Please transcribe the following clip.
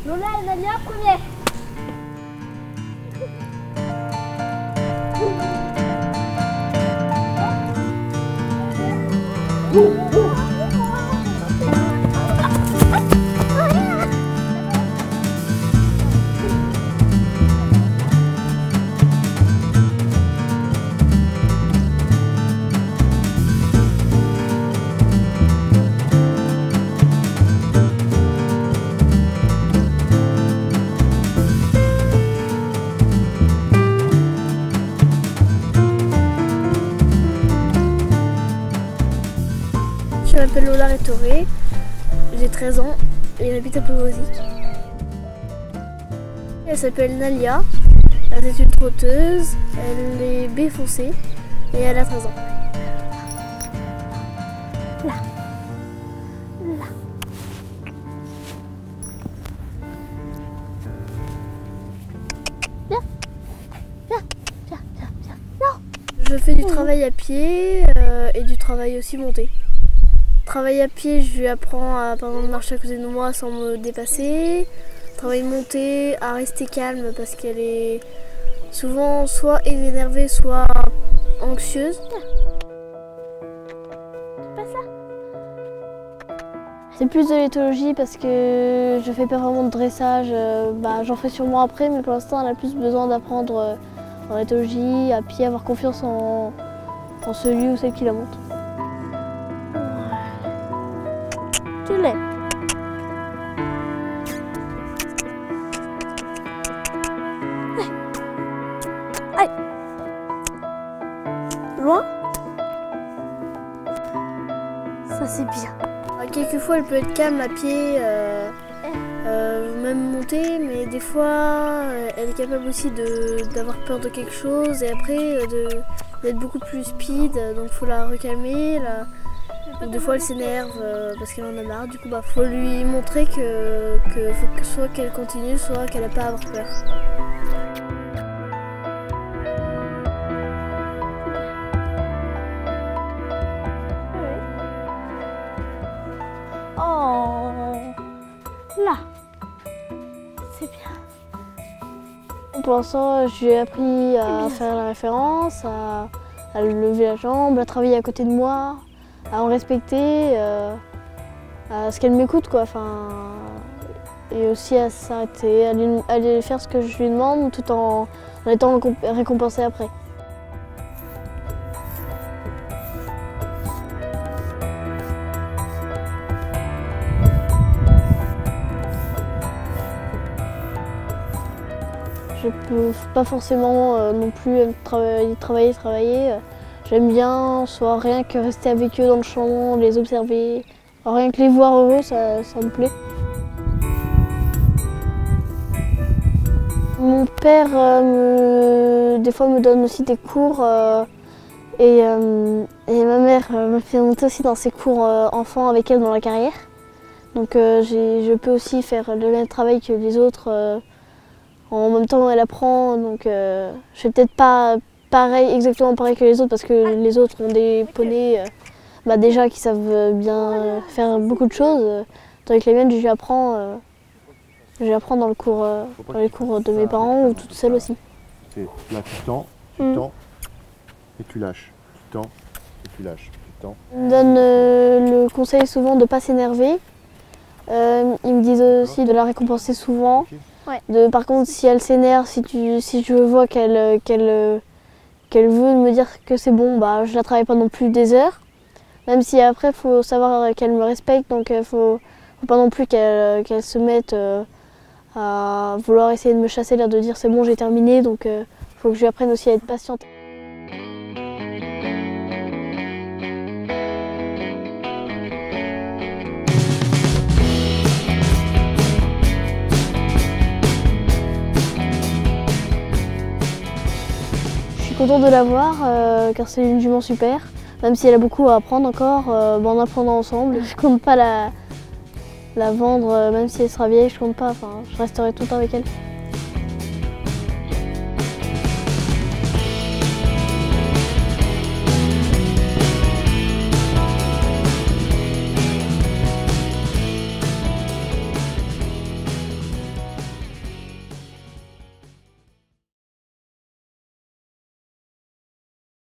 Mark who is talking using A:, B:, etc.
A: Lola et Nadia, première.
B: Je m'appelle Lola Rétoré, j'ai 13 ans et j'habite à Plogozic. Elle s'appelle Nalia, c'est une trotteuse, elle est baie foncée et elle a 13 ans.
A: Là. Là. Viens. Viens. Viens. Viens. Viens. Non.
B: Je fais du travail à pied et du travail aussi monté. Travail à pied, je lui apprends à par exemple, marcher à côté de moi sans me dépasser. Travail monté, à rester calme parce qu'elle est souvent soit énervée, soit anxieuse.
A: C'est pas ça.
B: C'est plus de l'éthologie parce que je fais pas vraiment de dressage. J'en ferai sûrement après, mais pour l'instant, elle a plus besoin d'apprendre en éthologie, à pied, avoir confiance en celui ou celle qui la monte.
A: Tu l'aimes. Allez. Loin. Ça c'est bien.
B: Quelquefois, elle peut être calme à pied, même monter, mais des fois, elle est capable aussi d'avoir peur de quelque chose et après d'être beaucoup plus speed, donc il faut la recalmer. Des fois elle s'énerve parce qu'elle en a marre, du coup faut lui montrer que faut que soit qu'elle continue, soit qu'elle n'a pas à avoir peur.
A: Oh, là, c'est bien.
B: Pour l'instant, je lui ai appris à faire la référence, à lever la jambe, à travailler à côté de moi, à en respecter, à ce qu'elle m'écoute quoi. Et aussi à s'arrêter, à aller faire ce que je lui demande tout en étant récompensée après. Je peux pas forcément non plus travailler. J'aime bien soit rien que rester avec eux dans le champ, les observer. Alors, rien que les voir heureux, ça me plaît. Mon père des fois me donne aussi des cours et ma mère me fait monter aussi dans ses cours enfants avec elle dans la carrière. Donc je peux aussi faire le même travail que les autres. En même temps, elle apprend, donc je fais peut-être pas exactement pareil que les autres parce que les autres ont des poneys déjà qui savent bien faire beaucoup de choses. Tandis que les miennes, je lui apprends dans les cours de mes parents ou toute seule aussi.
C: Là, tu tends et tu lâches. Tu tends et tu lâches. Tu tends.
B: Ils me donnent le conseil souvent de ne pas s'énerver. Ils me disent aussi de la récompenser souvent.
A: Ouais.
B: Par contre, si elle s'énerve, si je vois qu'elle veut me dire que c'est bon, je la travaille pas non plus des heures. Même si après, il faut savoir qu'elle me respecte, donc il faut pas non plus qu'elle se mette à vouloir essayer de me chasser, l'air de dire c'est bon, j'ai terminé, donc il faut que je lui apprenne aussi à être patiente. Je suis contente de la voir car c'est une jument super, même si elle a beaucoup à apprendre encore, en apprenant ensemble. Je compte pas la vendre, même si elle sera vieille, je compte pas, je resterai tout le temps avec elle.